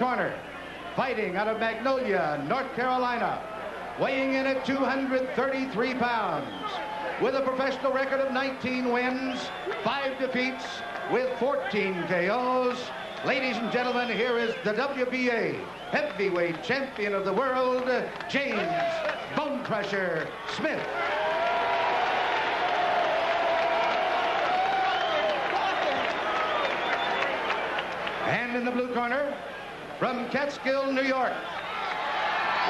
Corner, fighting out of Magnolia, North Carolina, weighing in at 233 pounds, with a professional record of 19 wins, 5 defeats, with 14 KOs. Ladies and gentlemen, here is the WBA heavyweight champion of the world, James Bone Crusher Smith. And in the blue corner, from Catskill, New York,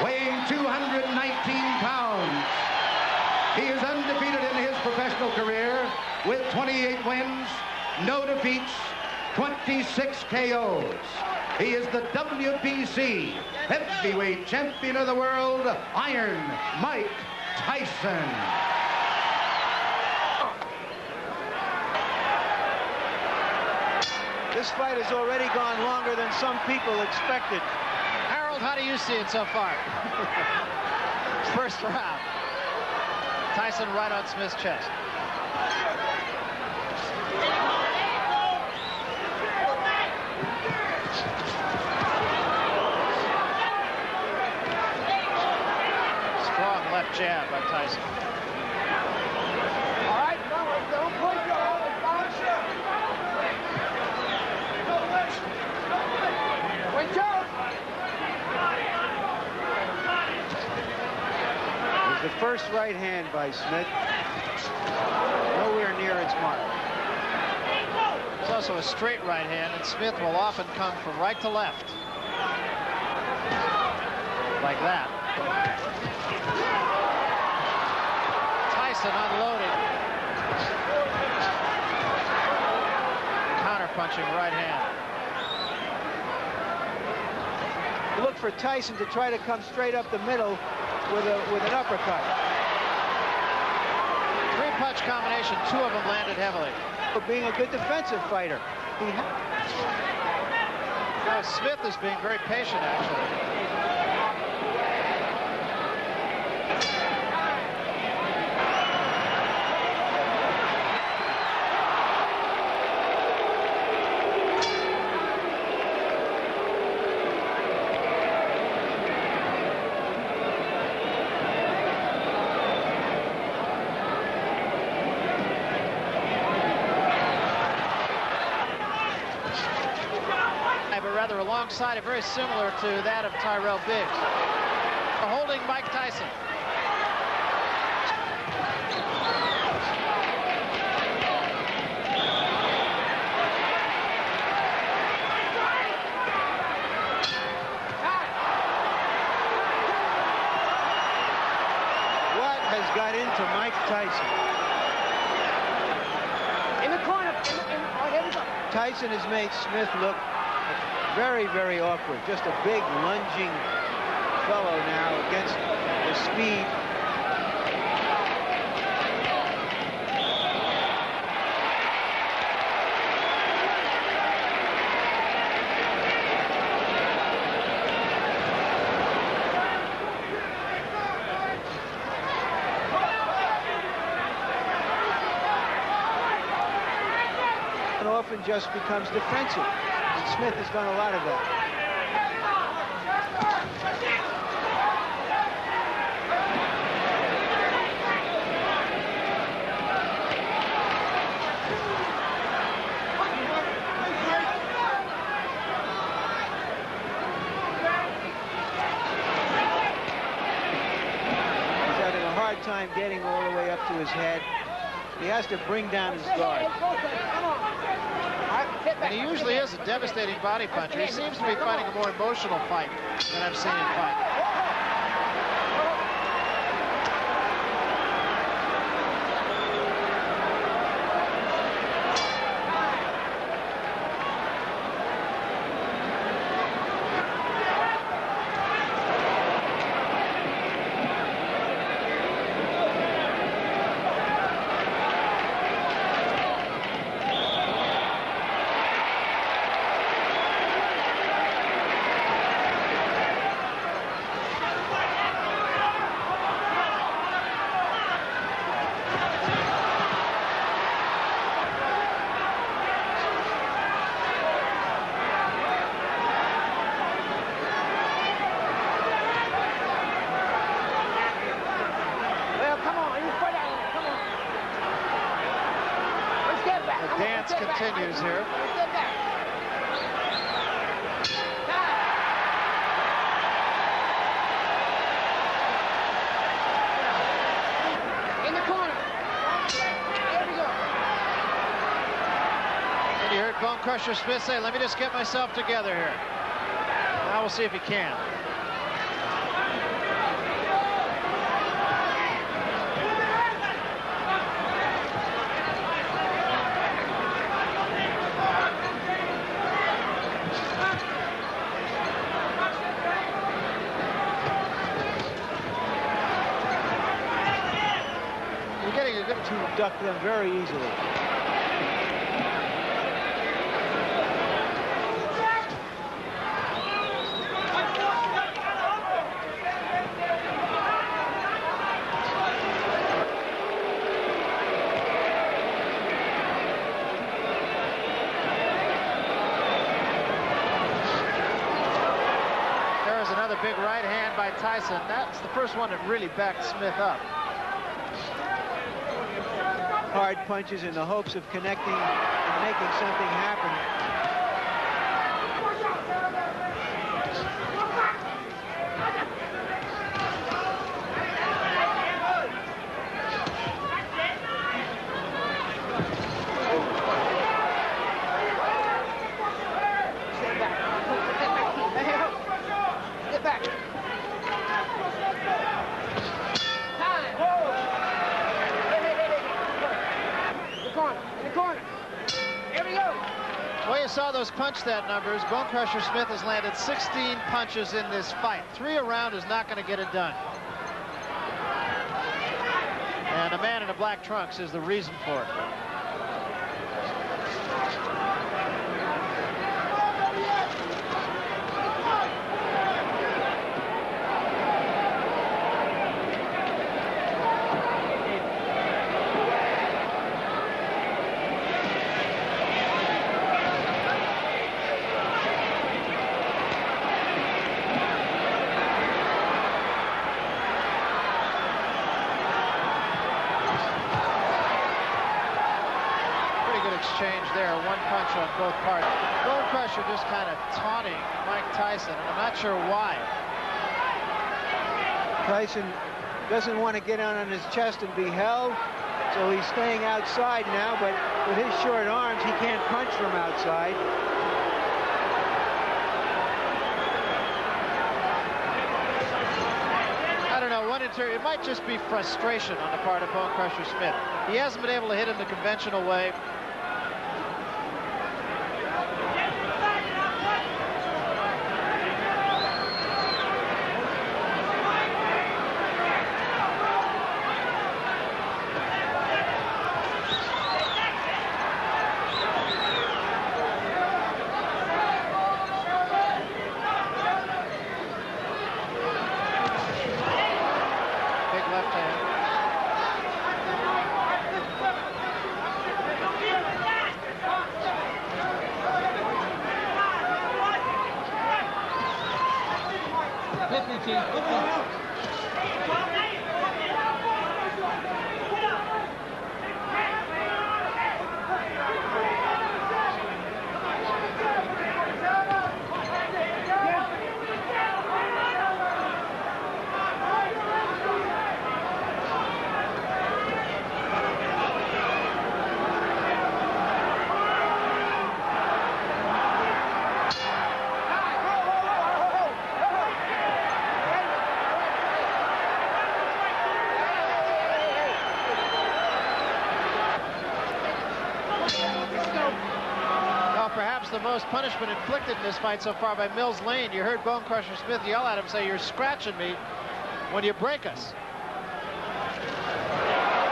weighing 219 pounds. He is undefeated in his professional career with 28 wins, no defeats, 26 KOs. He is the WBC heavyweight champion of the world, Iron Mike Tyson. This fight has already gone longer than some people expected. Harold, how do you see it so far? First round. Tyson right on Smith's chest. Strong left jab by Tyson. All right, don't push your The first right hand by Smith, nowhere near its mark. It's also a straight right hand, and Smith will often come from right to left. Like that. Tyson unloaded. Counter-punching right hand. Look for Tyson to try to come straight up the middle with an uppercut. Three-punch combination, 2 of them landed heavily. For being a good defensive fighter. Smith is being very patient, actually. Rather alongside it, very similar to that of Tyrell Biggs. Holding Mike Tyson. What has got into Mike Tyson? In the corner. Here we go. Tyson has made Smith look very, very awkward. Just a big lunging fellow now against the speed. And often just becomes defensive. Smith has done a lot of that. He's having a hard time getting all the way up to his head. He has to bring down his guard. And he usually is a devastating body puncher. He seems to be fighting a more emotional fight than I've seen him fight. continues here. In the corner. There we go. And you heard Bone Crusher Smith say, let me just get myself together here. Now we'll see if he can. To duck them very easily. There is another big right hand by Tyson. That's the first one that really backed Smith up. Hard punches in the hopes of connecting and making something happen. Get back. In the corner. Here we go. Well, you saw those punch that numbers. Bone Crusher Smith has landed 16 punches in this fight. 3 a round is not going to get it done. And a man in a black trunks is the reason for it. Exchange there, one punch on both parties. Bone Crusher just kind of taunting Mike Tyson, and I'm not sure why. Tyson doesn't want to get on his chest and be held, so he's staying outside now, but with his short arms, he can't punch from outside. I don't know, it might just be frustration on the part of Bone Crusher Smith. He hasn't been able to hit him the conventional way. The most punishment inflicted in this fight so far by Mills Lane. You heard Bone Crusher Smith yell at him, say, "You're scratching me when you break us."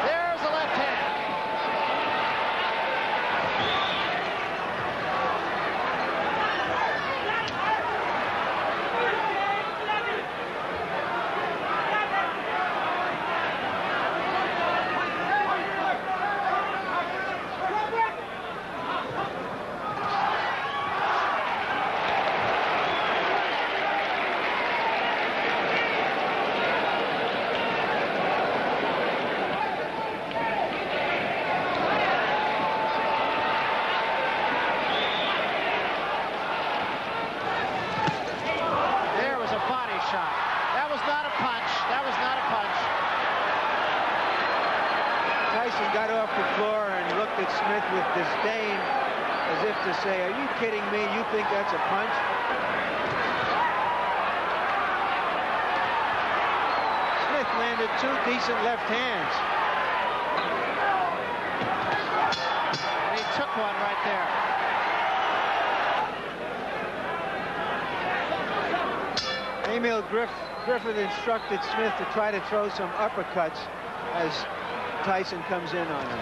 There's a left hand. off the floor and looked at Smith with disdain, as if to say, "Are you kidding me? You think that's a punch?" Smith landed 2 decent left hands. And he took one right there. Emil Griffith instructed Smith to try to throw some uppercuts as Tyson comes in on him.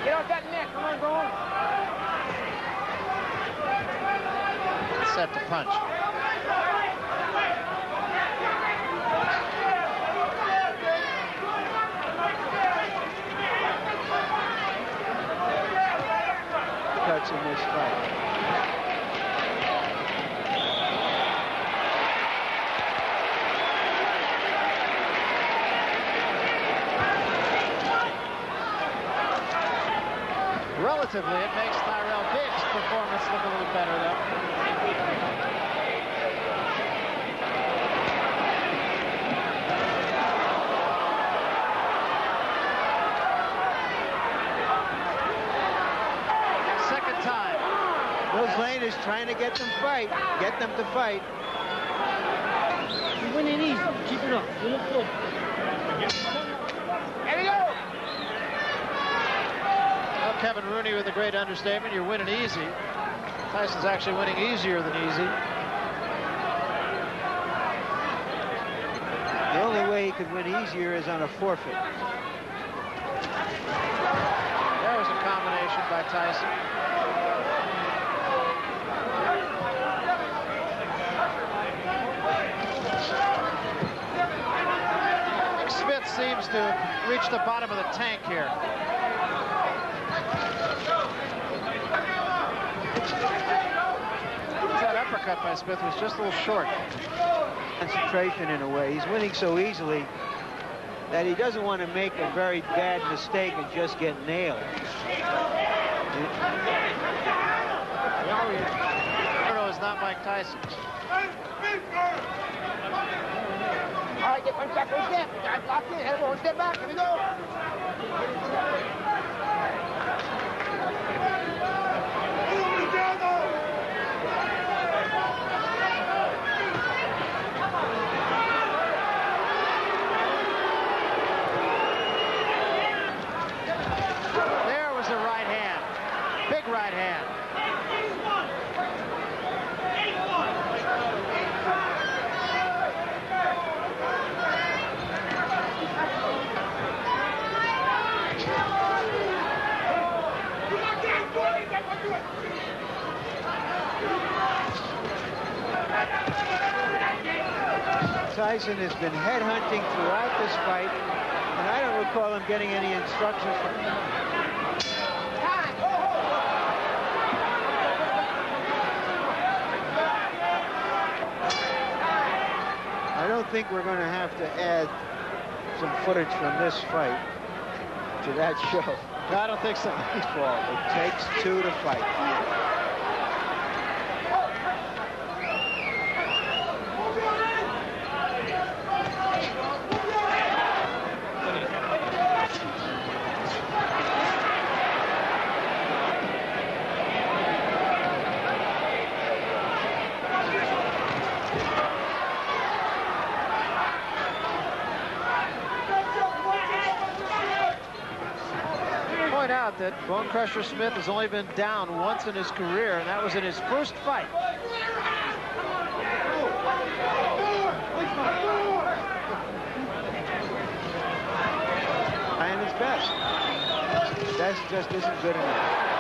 Get off that neck. Come on, go on. Set to punch. Cuts in this fight. Relatively, it makes Tyrell Biggs' performance look a little better, though. Second time. Mills Lane is trying to get them to fight. You're winning easy. Keep it up. You look good. Here we go. Well, Kevin Rooney with a great understatement. You're winning easy. Tyson's actually winning easier than easy. The only way he could win easier is on a forfeit. There was a combination by Tyson. Smith seems to have reached the bottom of the tank here. That uppercut by Smith was just a little short. Concentration in a way. He's winning so easily that he doesn't want to make a very bad mistake and just get nailed. Bruno is not Mike Tyson. All right, get one step, one step. Lock in, head one step back. Here we go. There was a right hand. Big right hand. Tyson has been headhunting throughout this fight, and I don't recall him getting any instructions from him. I don't think we're going to have to add some footage from this fight to that show. No, I don't think so. It takes 2 to fight. That Bone Crusher Smith has only been down once in his career, and that was in his first fight. Trying his best. That just isn't good enough.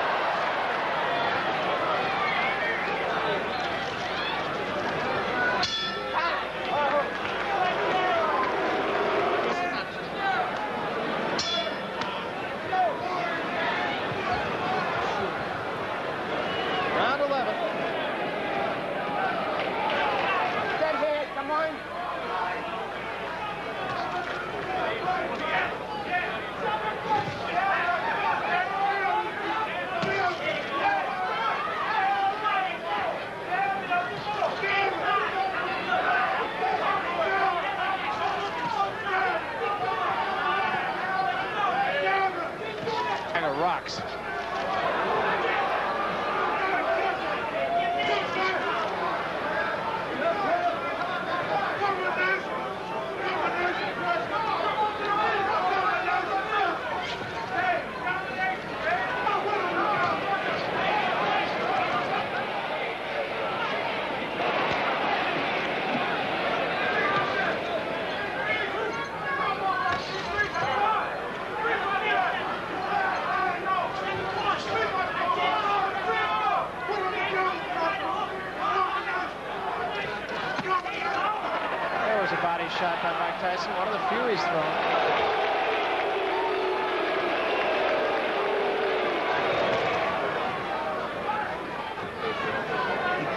shot by Mike Tyson, one of the few he's thrown.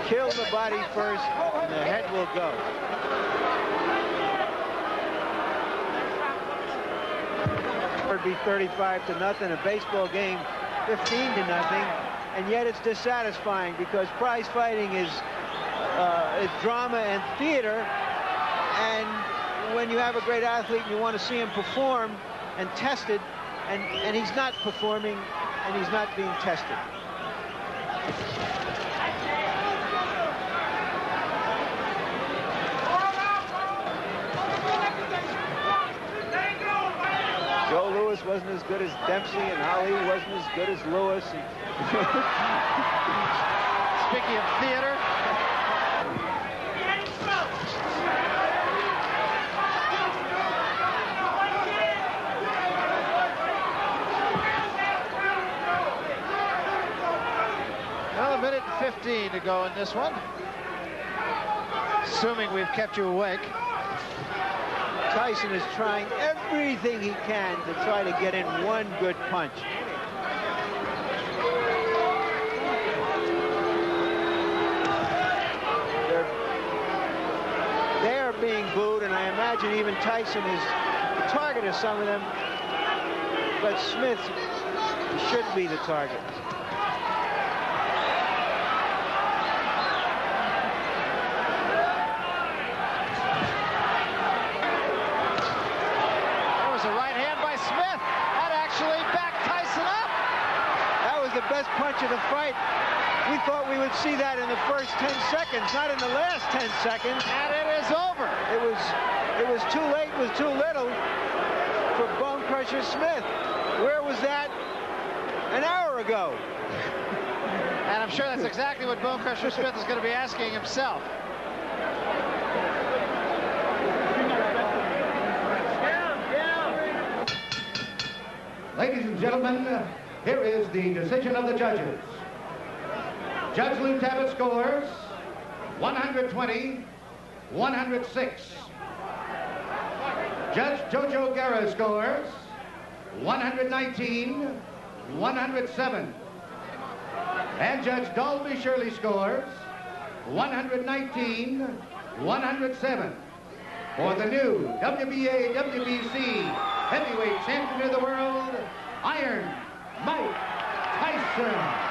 Kill the body first, and the head will go. It would be 35-0, a baseball game 15-0, and yet it's dissatisfying because prize fighting is drama and theater, and when you have a great athlete and you want to see him perform and tested, and he's not performing and he's not being tested. Joe Louis wasn't as good as Dempsey, and Ali wasn't as good as Lewis. Speaking of theater. Another minute and 15 to go in this one. Assuming we've kept you awake. Tyson is trying everything he can to try to get in one good punch. They are being booed, and I imagine even Tyson is the target of some of them, but Smith should be the target. The best punch of the fight. We thought we would see that in the first 10 seconds, not in the last 10 seconds. And it is over. It was too late, was too little for Bone Crusher Smith. Where was that an hour ago? And I'm sure that's exactly what Bone Crusher Smith is going to be asking himself. Ladies and gentlemen, here is the decision of the judges. Judge Lou Tabbitt scores 120-106. Judge Jojo Guerra scores 119-107. And Judge Dalby Shirley scores 119-107 for the new WBA WBC heavyweight champion of the world, Iron Mike Tyson.